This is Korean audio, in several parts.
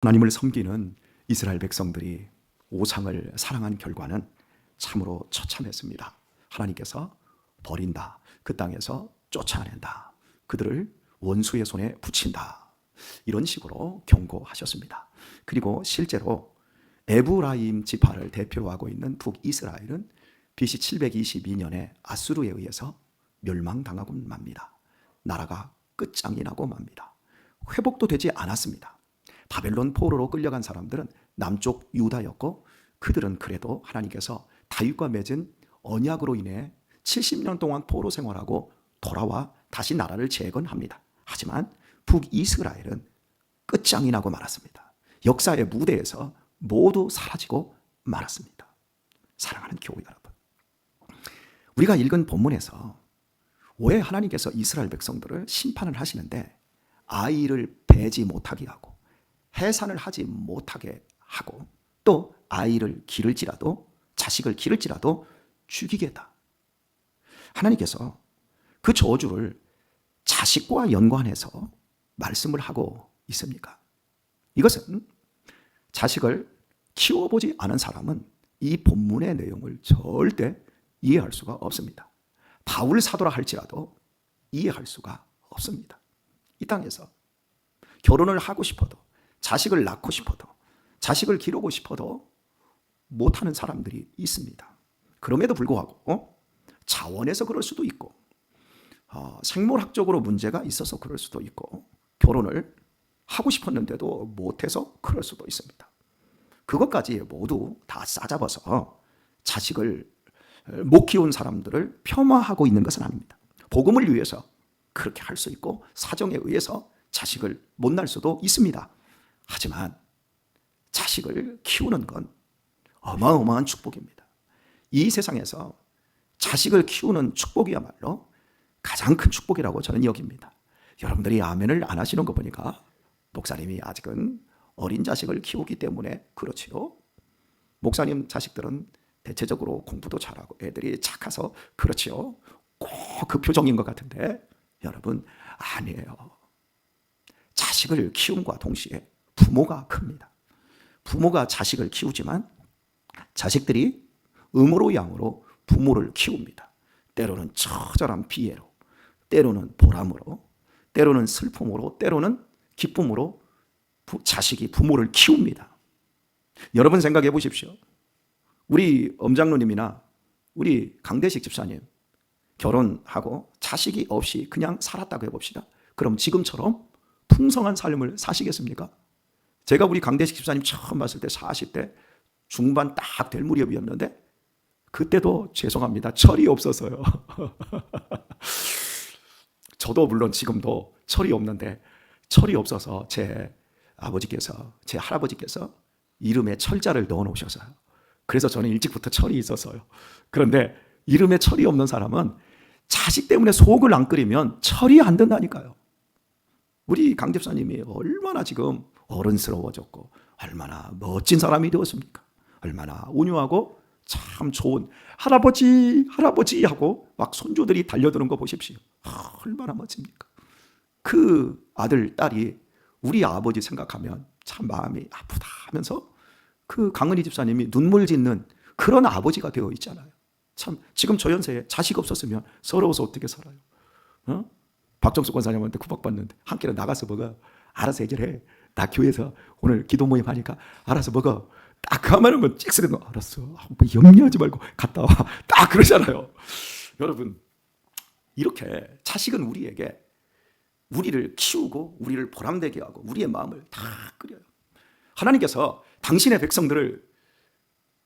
하나님을 섬기는 이스라엘 백성들이 우상을 사랑한 결과는 참으로 처참했습니다. 하나님께서 버린다. 그 땅에서 쫓아낸다. 그들을 원수의 손에 붙인다. 이런 식으로 경고하셨습니다. 그리고 실제로 에브라임 지파를 대표로 하고 있는 북이스라엘은 BC 722년에 아수르에 의해서 멸망당하고 맙니다. 나라가 끝장이 나고 맙니다. 회복도 되지 않았습니다. 바벨론 포로로 끌려간 사람들은 남쪽 유다였고, 그들은 그래도 하나님께서 다윗과 맺은 언약으로 인해 70년 동안 포로 생활하고 돌아와 다시 나라를 재건합니다. 하지만 북이스라엘은 끝장이 나고 말았습니다. 역사의 무대에서 모두 사라지고 말았습니다. 사랑하는 교회 여러분, 우리가 읽은 본문에서 왜 하나님께서 이스라엘 백성들을 심판을 하시는데 아이를 배지 못하게 하고 해산을 하지 못하게 하고 또 아이를 기를지라도, 자식을 기를지라도 죽이겠다. 하나님께서 그 저주를 자식과 연관해서 말씀을 하고 있습니까? 이것은 자식을 키워보지 않은 사람은 이 본문의 내용을 절대 이해할 수가 없습니다. 바울 사도라 할지라도 이해할 수가 없습니다. 이 땅에서 결혼을 하고 싶어도, 자식을 낳고 싶어도, 자식을 기르고 싶어도 못하는 사람들이 있습니다. 그럼에도 불구하고 자원에서 그럴 수도 있고, 생물학적으로 문제가 있어서 그럴 수도 있고, 결혼을 하고 싶었는데도 못해서 그럴 수도 있습니다. 그것까지 모두 다 싸잡아서 자식을 못 키운 사람들을 폄하하고 있는 것은 아닙니다. 복음을 위해서 그렇게 할 수 있고, 사정에 의해서 자식을 못 낳을 수도 있습니다. 하지만 자식을 키우는 건 어마어마한 축복입니다. 이 세상에서 자식을 키우는 축복이야말로 가장 큰 축복이라고 저는 여깁니다. 여러분들이 아멘을 안 하시는 거 보니까 목사님이 아직은 어린 자식을 키우기 때문에 그렇지요. 목사님 자식들은 대체적으로 공부도 잘하고 애들이 착해서 그렇지요. 꼭 그 표정인 것 같은데 여러분, 아니에요. 자식을 키움과 동시에 부모가 큽니다. 부모가 자식을 키우지만 자식들이 음으로 양으로 부모를 키웁니다. 때로는 처절한 비애로, 때로는 보람으로, 때로는 슬픔으로, 때로는 기쁨으로 자식이 부모를 키웁니다. 여러분 생각해 보십시오. 우리 엄장로님이나 우리 강대식 집사님 결혼하고 자식이 없이 그냥 살았다고 해봅시다. 그럼 지금처럼 풍성한 삶을 사시겠습니까? 제가 우리 강대식 집사님 처음 봤을 때 40대 중반 딱 될 무렵이었는데 그때도 죄송합니다. 철이 없어서요. 저도 물론 지금도 철이 없는데, 철이 없어서 제 아버지께서, 제 할아버지께서 이름에 철자를 넣어 놓으셔서요. 그래서 저는 일찍부터 철이 있었어요. 그런데 이름에 철이 없는 사람은 자식 때문에 속을 안 끓이면 철이 안 된다니까요. 우리 강 집사님이 얼마나 지금 어른스러워졌고 얼마나 멋진 사람이 되었습니까? 얼마나 온유하고 참 좋은 할아버지 할아버지 하고 막 손주들이 달려드는 거 보십시오. 얼마나 멋집니까? 그 아들 딸이 우리 아버지 생각하면 참 마음이 아프다 하면서 그 강은희 집사님이 눈물 짓는 그런 아버지가 되어 있잖아요. 참 지금 저 연세에 자식 없었으면 서러워서 어떻게 살아요? 박정수 권사님한테 구박받는데 한 끼는 나가서 먹어. 알아서 해결해. 나 교회에서 오늘 기도 모임 하니까 알아서 먹어. 딱 그 말하면 찍쓰는 거 알았어. 뭐 염려하지 말고 갔다 와. 딱 그러잖아요. 여러분, 이렇게 자식은 우리에게 우리를 키우고 우리를 보람되게 하고 우리의 마음을 다 끓여요. 하나님께서 당신의 백성들을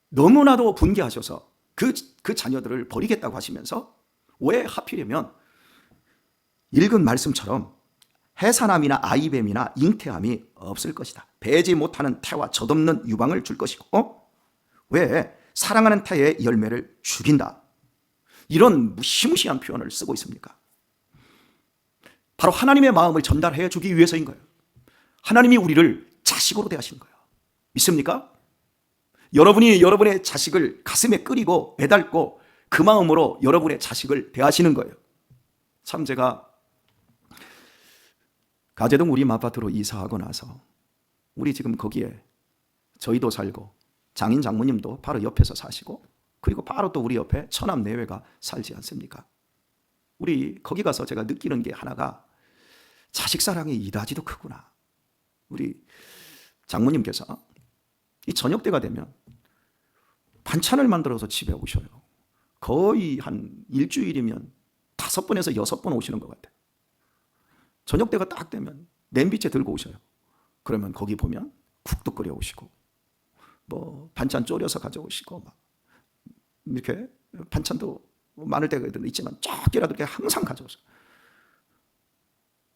너무나도 분개하셔서 그 자녀들을 버리겠다고 하시면서 왜 하필이면 읽은 말씀처럼 해산함이나 아이뱀이나 잉태함이 없을 것이다. 배지 못하는 태와 젖없는 유방을 줄 것이고, 왜 사랑하는 태의 열매를 죽인다. 이런 무시무시한 표현을 쓰고 있습니까? 바로 하나님의 마음을 전달해 주기 위해서인 거예요. 하나님이 우리를 자식으로 대하시는 거예요. 믿습니까? 여러분이 여러분의 자식을 가슴에 끓이고 매달고 그 마음으로 여러분의 자식을 대하시는 거예요. 참 제가 가재동 우리 아파트로 이사하고 나서 우리 지금 거기에 저희도 살고 장인 장모님도 바로 옆에서 사시고 그리고 바로 또 우리 옆에 처남 내외가 살지 않습니까? 우리 거기 가서 제가 느끼는 게 하나가 자식 사랑이 이다지도 크구나. 우리 장모님께서 이 저녁 때가 되면 반찬을 만들어서 집에 오셔요. 거의 한 일주일이면 5번에서 6번 오시는 것 같아요. 저녁 때가 딱 되면 냄비째 들고 오셔요. 그러면 거기 보면 국도 끓여 오시고 뭐 반찬 졸여서 가져오시고 막 이렇게 반찬도 많을 때가 있지만 적게라도 이렇게 항상 가져오세요.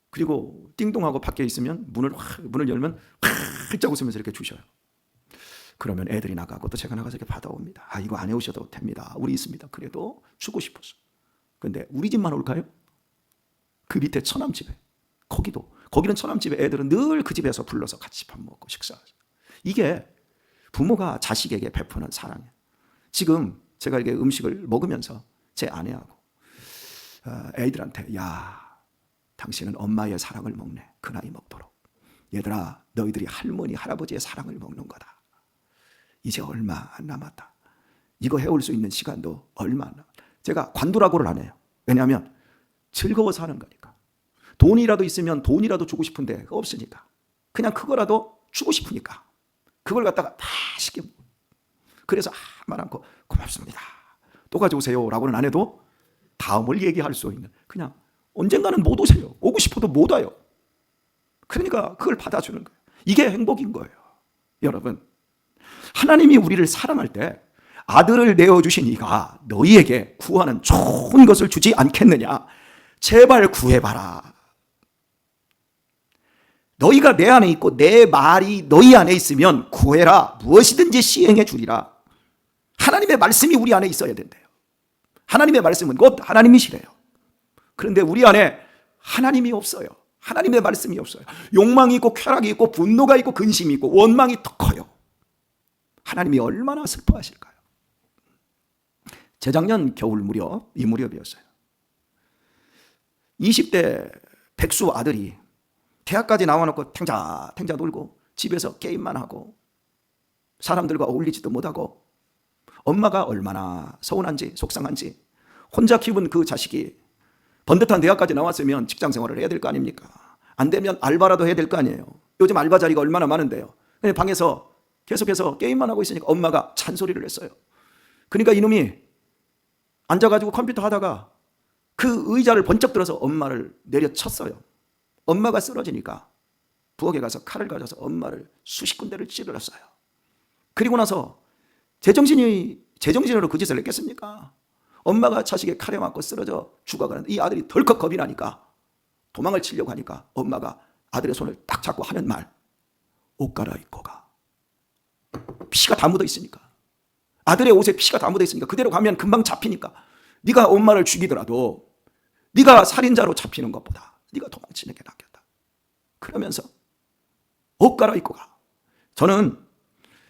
그리고 띵동하고 밖에 있으면 문을 열면 활짝 웃으면서 이렇게 주셔요. 그러면 애들이 나가고 또 제가 나가서 이렇게 받아옵니다. 아, 이거 안 해오셔도 됩니다. 우리 있습니다. 그래도 주고 싶었어. 근데 우리 집만 올까요? 그 밑에 처남집에 거기는 처남집에 애들은 늘 그 집에서 불러서 같이 밥 먹고 식사하죠. 이게 부모가 자식에게 베푸는 사랑이에요. 지금 제가 이렇게 음식을 먹으면서 제 아내하고 애들한테 야, 당신은 엄마의 사랑을 먹네. 그 나이 먹도록. 얘들아, 너희들이 할머니, 할아버지의 사랑을 먹는 거다. 이제 얼마 안 남았다. 이거 해올 수 있는 시간도 얼마 안 남았다. 제가 관두라고를 안 해요. 왜냐하면 즐거워서 하는 거니까. 돈이라도 있으면 돈이라도 주고 싶은데 없으니까. 그냥 그거라도 주고 싶으니까. 그걸 갖다가 맛있게 먹어요. 그래서 말 않고 고맙습니다. 또 가져오세요 라고는 안 해도 다음을 얘기할 수 있는, 그냥 언젠가는 못 오세요. 오고 싶어도 못 와요. 그러니까 그걸 받아주는 거예요. 이게 행복인 거예요. 여러분, 하나님이 우리를 사랑할 때 아들을 내어주신 이가 너희에게 구하는 좋은 것을 주지 않겠느냐. 제발 구해봐라. 너희가 내 안에 있고 내 말이 너희 안에 있으면 구해라. 무엇이든지 시행해 주리라. 하나님의 말씀이 우리 안에 있어야 된대요. 하나님의 말씀은 곧 하나님이시래요. 그런데 우리 안에 하나님이 없어요. 하나님의 말씀이 없어요. 욕망이 있고 쾌락이 있고 분노가 있고 근심이 있고 원망이 더 커요. 하나님이 얼마나 슬퍼하실까요? 재작년 겨울 무렵, 이 무렵이었어요. 20대 백수 아들이 대학까지 나와놓고 탱자 놀고 집에서 게임만 하고 사람들과 어울리지도 못하고 엄마가 얼마나 서운한지 속상한지 혼자 키운 그 자식이 번듯한 대학까지 나왔으면 직장 생활을 해야 될 거 아닙니까? 안 되면 알바라도 해야 될 거 아니에요. 요즘 알바 자리가 얼마나 많은데요. 방에서 계속해서 게임만 하고 있으니까 엄마가 잔소리를 했어요. 그러니까 이놈이 앉아가지고 컴퓨터 하다가 그 의자를 번쩍 들어서 엄마를 내려쳤어요. 엄마가 쓰러지니까 부엌에 가서 칼을 가져서 엄마를 수십 군데를 찔렀어요. 그리고 나서 제정신으로 그 짓을 했겠습니까? 엄마가 자식의 칼에 맞고 쓰러져 죽어가는데 이 아들이 덜컥 겁이 나니까 도망을 치려고 하니까 엄마가 아들의 손을 딱 잡고 하는 말, 옷 갈아입고 가. 피가 다 묻어 있으니까. 아들의 옷에 피가 다 묻어 있으니까 그대로 가면 금방 잡히니까 네가 엄마를 죽이더라도 네가 살인자로 잡히는 것보다 네가 도망치는 게 낫겠다. 그러면서 옷 갈아입고 가. 저는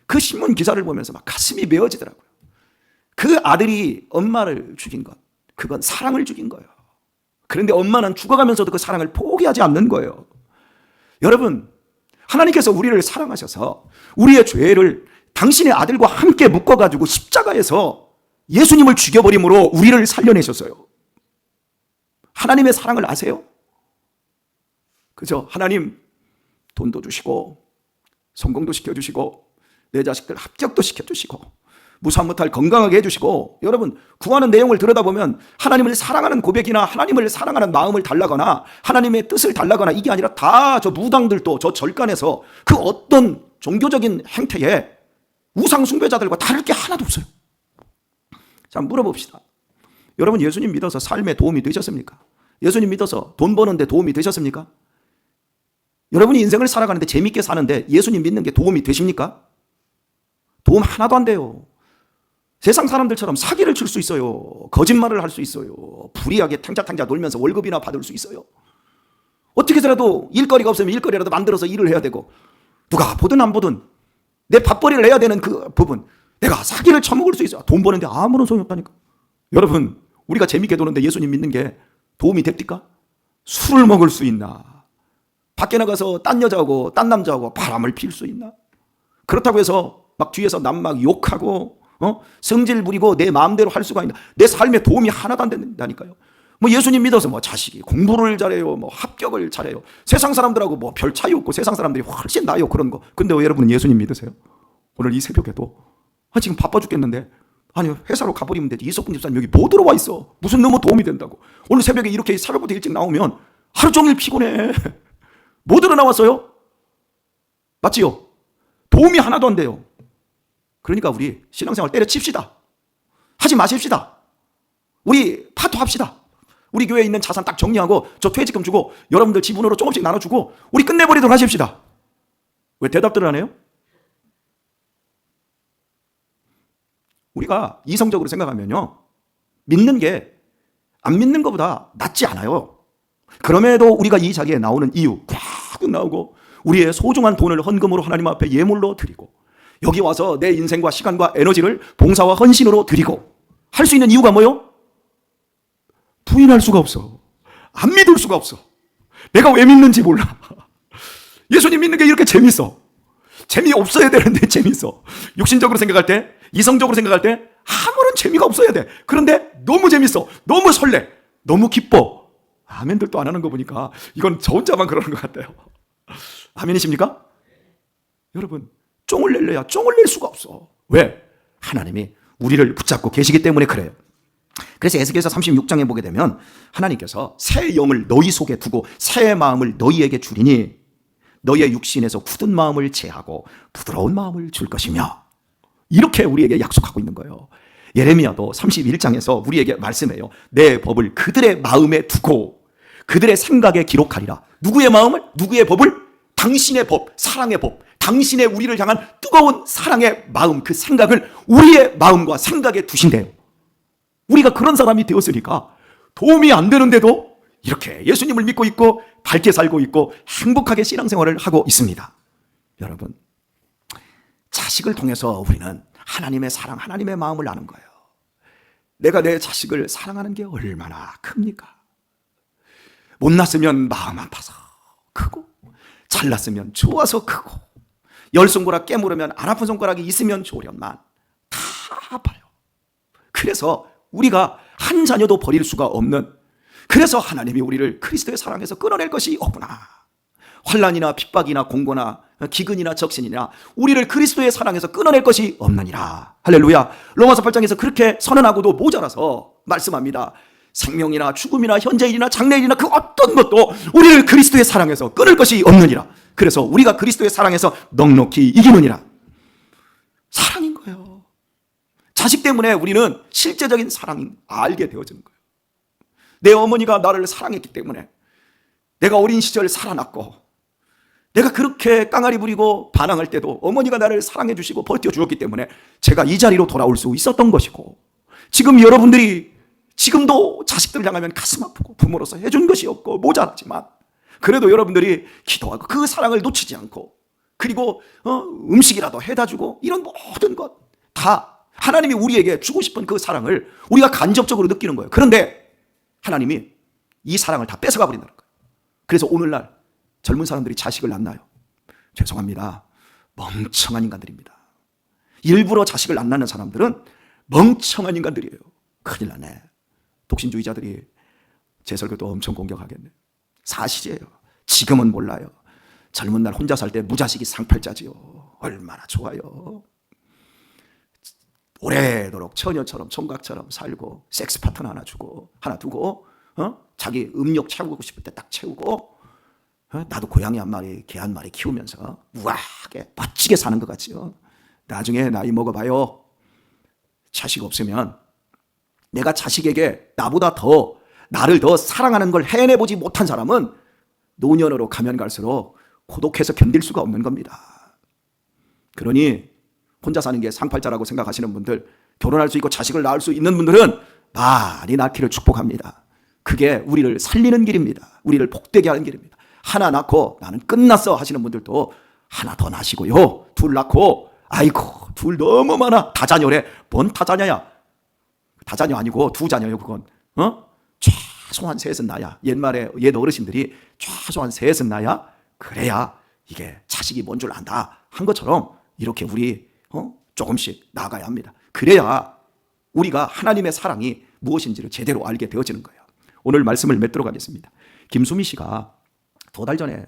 그 신문 기사를 보면서 막 가슴이 메어지더라고요. 그 아들이 엄마를 죽인 것, 그건 사랑을 죽인 거예요. 그런데 엄마는 죽어가면서도 그 사랑을 포기하지 않는 거예요. 여러분, 하나님께서 우리를 사랑하셔서 우리의 죄를 당신의 아들과 함께 묶어가지고 십자가에서 예수님을 죽여버림으로 우리를 살려내셨어요. 하나님의 사랑을 아세요? 그죠? 하나님 돈도 주시고 성공도 시켜주시고 내 자식들 합격도 시켜주시고 무사 못할 건강하게 해주시고, 여러분 구하는 내용을 들여다보면 하나님을 사랑하는 고백이나 하나님을 사랑하는 마음을 달라거나 하나님의 뜻을 달라거나 이게 아니라 다 저 무당들도 저 절간에서 그 어떤 종교적인 행태에 우상 숭배자들과 다를 게 하나도 없어요. 자, 물어봅시다. 여러분 예수님 믿어서 삶에 도움이 되셨습니까? 예수님 믿어서 돈 버는데 도움이 되셨습니까? 여러분이 인생을 살아가는데 재밌게 사는데 예수님 믿는 게 도움이 되십니까? 도움 하나도 안 돼요. 세상 사람들처럼 사기를 칠 수 있어요. 거짓말을 할 수 있어요. 불의하게 탕자탕자 놀면서 월급이나 받을 수 있어요. 어떻게 해서라도 일거리가 없으면 일거리라도 만들어서 일을 해야 되고, 누가 보든 안 보든 내 밥벌이를 해야 되는 그 부분, 내가 사기를 쳐먹을 수 있어요. 돈 버는데 아무런 소용이 없다니까. 여러분, 우리가 재밌게 노는데 예수님 믿는 게 도움이 됩니까? 술을 먹을 수 있나? 밖에 나가서 딴 여자하고 딴 남자하고 바람을 필 수 있나? 그렇다고 해서 막 뒤에서 남 막 욕하고 성질 부리고 내 마음대로 할 수가 있나? 내 삶에 도움이 하나도 안 된다니까요. 뭐 예수님 믿어서 뭐 자식이 공부를 잘해요, 뭐 합격을 잘해요. 세상 사람들하고 뭐 별 차이 없고 세상 사람들이 훨씬 나아요, 그런 거. 근데 왜 여러분은 예수님 믿으세요? 오늘 이 새벽에도 지금 바빠 죽겠는데 아니 회사로 가버리면 되지. 이석훈 집사님 여기 뭐 들어와 있어? 무슨 너무 도움이 된다고. 오늘 새벽에 이렇게 새벽부터 일찍 나오면 하루 종일 피곤해. 뭐 들어 나왔어요? 맞지요? 도움이 하나도 안 돼요. 그러니까 우리 신앙생활 때려칩시다. 하지 마십시다. 우리 파토합시다. 우리 교회에 있는 자산 딱 정리하고 저 퇴직금 주고 여러분들 지분으로 조금씩 나눠주고 우리 끝내버리도록 하십시다. 왜 대답들을 안 해요? 우리가 이성적으로 생각하면요, 믿는 게 안 믿는 것보다 낫지 않아요. 그럼에도 우리가 이 자리에 나오는 이유 꽉 나오고 우리의 소중한 돈을 헌금으로 하나님 앞에 예물로 드리고 여기 와서 내 인생과 시간과 에너지를 봉사와 헌신으로 드리고 할 수 있는 이유가 뭐요? 부인할 수가 없어. 안 믿을 수가 없어. 내가 왜 믿는지 몰라. 예수님 믿는 게 이렇게 재밌어. 재미없어야 되는데 재밌어. 육신적으로 생각할 때, 이성적으로 생각할 때 아무런 재미가 없어야 돼. 그런데 너무 재밌어. 너무 설레. 너무 기뻐. 아멘들도 안 하는 거 보니까 이건 저 혼자만 그러는 것 같아요. 아멘이십니까? 여러분, 쫑을 낼래야 쫑을 낼 수가 없어. 왜? 하나님이 우리를 붙잡고 계시기 때문에 그래요. 그래서 에스겔서 36장에 보게 되면 하나님께서 새 영을 너희 속에 두고 새 마음을 너희에게 주리니 너희의 육신에서 굳은 마음을 제하고 부드러운 마음을 줄 것이며, 이렇게 우리에게 약속하고 있는 거예요. 예레미야도 31장에서 우리에게 말씀해요. 내 법을 그들의 마음에 두고 그들의 생각에 기록하리라. 누구의 마음을? 누구의 법을? 당신의 법, 사랑의 법, 당신의 우리를 향한 뜨거운 사랑의 마음, 그 생각을 우리의 마음과 생각에 두신대요. 우리가 그런 사람이 되었으니까 도움이 안 되는데도 이렇게 예수님을 믿고 있고 밝게 살고 있고 행복하게 신앙생활을 하고 있습니다. 여러분, 자식을 통해서 우리는 하나님의 사랑, 하나님의 마음을 아는 거예요. 내가 내 자식을 사랑하는 게 얼마나 큽니까? 못 낳았으면 마음 아파서 크고, 잘 낳았으면 좋아서 크고, 열 손가락 깨물으면 안 아픈 손가락이 있으면 좋으련만 다 아파요. 그래서 우리가 한 자녀도 버릴 수가 없는, 그래서 하나님이 우리를 그리스도의 사랑에서 끊어낼 것이 없구나. 환난이나 핍박이나 공고나 기근이나 적신이나 우리를 그리스도의 사랑에서 끊어낼 것이 없느니라. 할렐루야. 로마서 8장에서 그렇게 선언하고도 모자라서 말씀합니다. 생명이나 죽음이나 현재일이나 장래일이나 그 어떤 것도 우리를 그리스도의 사랑에서 끊을 것이 없느니라. 그래서 우리가 그리스도의 사랑에서 넉넉히 이기느니라. 사랑인 거예요. 자식 때문에 우리는 실제적인 사랑을 알게 되어지는 거예요. 내 어머니가 나를 사랑했기 때문에 내가 어린 시절 살아났고, 내가 그렇게 깡아리 부리고 반항할 때도 어머니가 나를 사랑해 주시고 버텨주었기 때문에 제가 이 자리로 돌아올 수 있었던 것이고, 지금 여러분들이 지금도 자식들을 향하면 가슴 아프고 부모로서 해준 것이 없고 모자랐지만 그래도 여러분들이 기도하고 그 사랑을 놓치지 않고, 그리고 음식이라도 해다 주고, 이런 모든 것 다 하나님이 우리에게 주고 싶은 그 사랑을 우리가 간접적으로 느끼는 거예요. 그런데 하나님이 이 사랑을 다 뺏어가 버린다는 거예요. 그래서 오늘날 젊은 사람들이 자식을 낳나요? 죄송합니다. 멍청한 인간들입니다. 일부러 자식을 안 낳는 사람들은 멍청한 인간들이에요. 큰일 나네. 독신주의자들이 제 설교도 엄청 공격하겠네. 사실이에요. 지금은 몰라요. 젊은 날 혼자 살 때 무자식이 상팔자지요. 얼마나 좋아요. 오래도록 처녀처럼 총각처럼 살고, 섹스 파트너 하나 주고 하나 두고, 자기 음욕 채우고 싶을 때 딱 채우고, 나도 고양이 한 마리, 개 한 마리 키우면서 우아하게 멋지게 사는 것 같지요. 나중에 나이 먹어봐요. 자식 없으면, 내가 자식에게 나보다 더, 나를 더 사랑하는 걸 해내보지 못한 사람은 노년으로 가면 갈수록 고독해서 견딜 수가 없는 겁니다. 그러니 혼자 사는 게 상팔자라고 생각하시는 분들, 결혼할 수 있고 자식을 낳을 수 있는 분들은 많이 낳기를 축복합니다. 그게 우리를 살리는 길입니다. 우리를 복되게 하는 길입니다. 하나 낳고 나는 끝났어 하시는 분들도 하나 더 낳으시고요. 둘 낳고, 아이고 둘 너무 많아, 다자녀래. 뭔 다자녀야? 다자녀 아니고 두 자녀요. 그건 최소한 셋은 나야. 옛말에 옛 어르신들이 최소한 셋은 나야 그래야 이게 자식이 뭔 줄 안다 한 것처럼 이렇게 우리 조금씩 나아가야 합니다. 그래야 우리가 하나님의 사랑이 무엇인지를 제대로 알게 되어지는 거예요. 오늘 말씀을 맺도록 하겠습니다. 김수미 씨가 2달 전에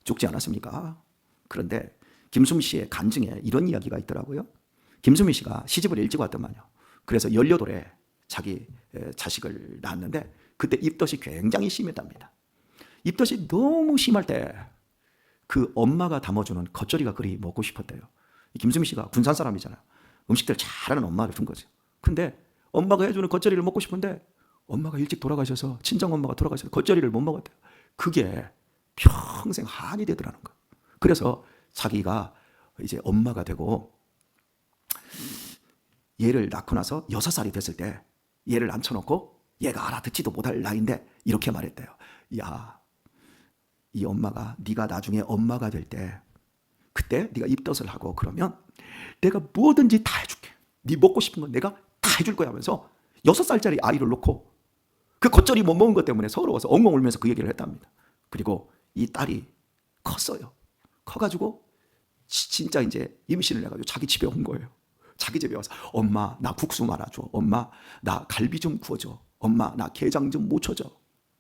죽지 않았습니까? 그런데 김수미 씨의 간증에 이런 이야기가 있더라고요. 김수미 씨가 시집을 일찍 왔더만요. 그래서 18에 자기 자식을 낳았는데 그때 입덧이 굉장히 심했답니다. 입덧이 너무 심할 때 그 엄마가 담아주는 겉절이가 그리 먹고 싶었대요. 김수미 씨가 군산 사람이잖아요. 음식들 잘하는 엄마를 둔 거죠. 근데 엄마가 해주는 겉절이를 먹고 싶은데 엄마가 일찍 돌아가셔서 친정엄마가 돌아가셔서 겉절이를 못 먹었대요. 그게 평생 한이 되더라는 거예요. 그래서 자기가 이제 엄마가 되고 얘를 낳고 나서 6살이 됐을 때 얘를 앉혀놓고 얘가 알아듣지도 못할 나이인데 이렇게 말했대요. 야, 이 엄마가 네가 나중에 엄마가 될 때 그때 네가 입덧을 하고 그러면 내가 뭐든지 다 해줄게. 네 먹고 싶은 건 내가 다 해줄 거야 하면서 6살짜리 아이를 놓고 그 겉절이 못 먹은 것 때문에 서러워서 엉엉 울면서 그 얘기를 했답니다. 그리고 이 딸이 컸어요. 커가지고 진짜 이제 임신을 해가지고 자기 집에 온 거예요. 자기 집에 와서 엄마 나 국수 말아줘. 엄마 나 갈비 좀 구워줘. 엄마 나 게장 좀 묻혀줘.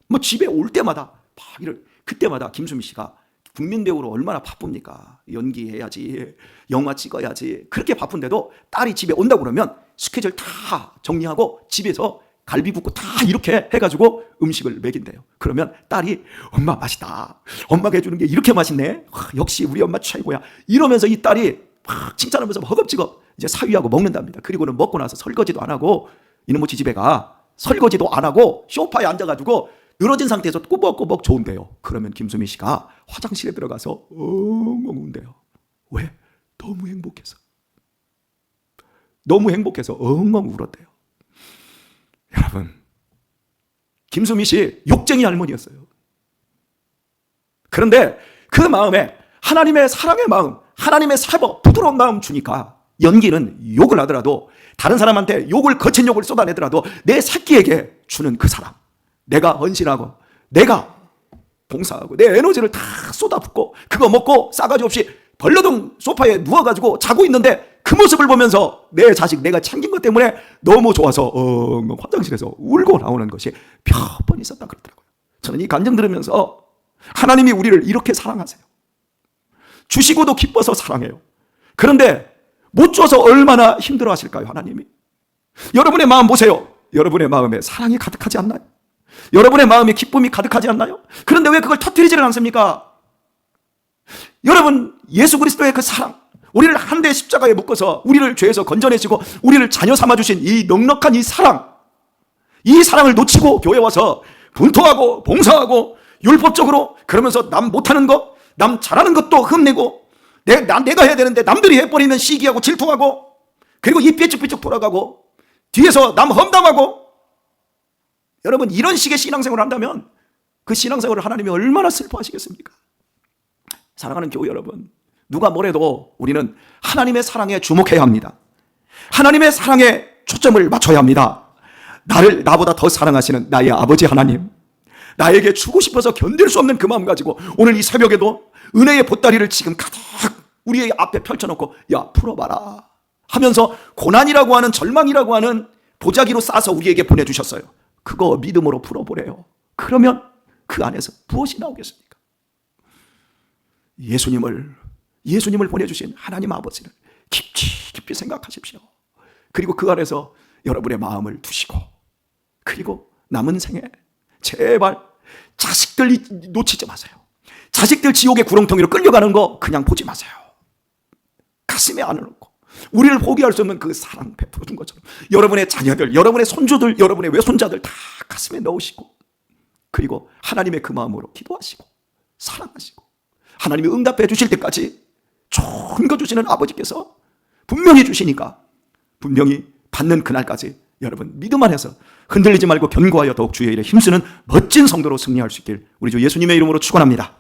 뭐 집에 올 때마다 막 이런 그때마다 김수미 씨가 국민 배우로 얼마나 바쁩니까? 연기해야지, 영화 찍어야지. 그렇게 바쁜데도 딸이 집에 온다고 그러면 스케줄 다 정리하고 집에서 갈비 굽고 다 이렇게 해가지고 음식을 먹인대요. 그러면 딸이 엄마 맛있다. 엄마가 해주는 게 이렇게 맛있네. 역시 우리 엄마 최고야. 이러면서 이 딸이 막 칭찬하면서 허겁지겁 이제 사위하고 먹는답니다. 그리고는 먹고 나서 설거지도 안 하고 이놈의 집에 가 설거지도 안 하고 소파에 앉아가지고 늘어진 상태에서 꾸벅꾸벅 좋은데요. 그러면 김수미 씨가 화장실에 들어가서 엉엉 운대요. 왜? 너무 행복해서. 너무 행복해서 엉엉 울었대요. 여러분, 김수미 씨 욕쟁이 할머니였어요. 그런데 그 마음에 하나님의 사랑의 마음, 하나님의 사법, 부드러운 마음 주니까 연기는 욕을 하더라도 다른 사람한테 욕을 거친 욕을 쏟아내더라도 내 새끼에게 주는 그 사람, 내가 헌신하고 내가 봉사하고 내 에너지를 다 쏟아붓고 그거 먹고 싸가지 없이 벌러덩 소파에 누워가지고 자고 있는데 그 모습을 보면서 내 자식 내가 챙긴 것 때문에 너무 좋아서 화장실에서 울고 나오는 것이 몇 번 있었다 그러더라고요. 저는 이 간증 들으면서 하나님이 우리를 이렇게 사랑하세요. 주시고도 기뻐서 사랑해요. 그런데 못 줘서 얼마나 힘들어 하실까요, 하나님이? 여러분의 마음 보세요. 여러분의 마음에 사랑이 가득하지 않나요? 여러분의 마음에 기쁨이 가득하지 않나요? 그런데 왜 그걸 터뜨리지를 않습니까? 여러분, 예수 그리스도의 그 사랑, 우리를 한 대 십자가에 묶어서 우리를 죄에서 건져내시고 우리를 자녀 삼아주신 이 넉넉한 이 사랑을 놓치고 교회 와서 분토하고 봉사하고 율법적으로 그러면서 남 못하는 거, 남 잘하는 것도 흠내고 내가 해야 되는데 남들이 해버리면 시기하고 질투하고 그리고 입 삐죽삐죽 돌아가고 뒤에서 남 험담하고. 여러분, 이런 식의 신앙생활을 한다면 그 신앙생활을 하나님이 얼마나 슬퍼하시겠습니까? 사랑하는 교회 여러분, 누가 뭐래도 우리는 하나님의 사랑에 주목해야 합니다. 하나님의 사랑에 초점을 맞춰야 합니다. 나보다 더 사랑하시는 나의 아버지 하나님, 나에게 주고 싶어서 견딜 수 없는 그 마음 가지고 오늘 이 새벽에도 은혜의 보따리를 지금 가득 우리의 앞에 펼쳐놓고 야 풀어봐라 하면서 고난이라고 하는 절망이라고 하는 보자기로 싸서 우리에게 보내주셨어요. 그거 믿음으로 풀어보래요. 그러면 그 안에서 무엇이 나오겠습니까? 예수님을 보내주신 하나님 아버지를 깊이 생각하십시오. 그리고 그 안에서 여러분의 마음을 두시고, 그리고 남은 생에 제발 자식들 놓치지 마세요. 자식들 지옥의 구렁텅이로 끌려가는 거 그냥 보지 마세요. 가슴에 안아놓고 우리를 포기할 수 없는 그 사랑 베풀어 준 것처럼 여러분의 자녀들, 여러분의 손주들, 여러분의 외손자들 다 가슴에 넣으시고, 그리고 하나님의 그 마음으로 기도하시고 사랑하시고 하나님이 응답해 주실 때까지 좋은 거 주시는 아버지께서 분명히 주시니까 분명히 받는 그날까지 여러분 믿음 안에서 흔들리지 말고 견고하여 더욱 주의 일에 힘쓰는 멋진 성도로 승리할 수 있길 우리 주 예수님의 이름으로 축원합니다.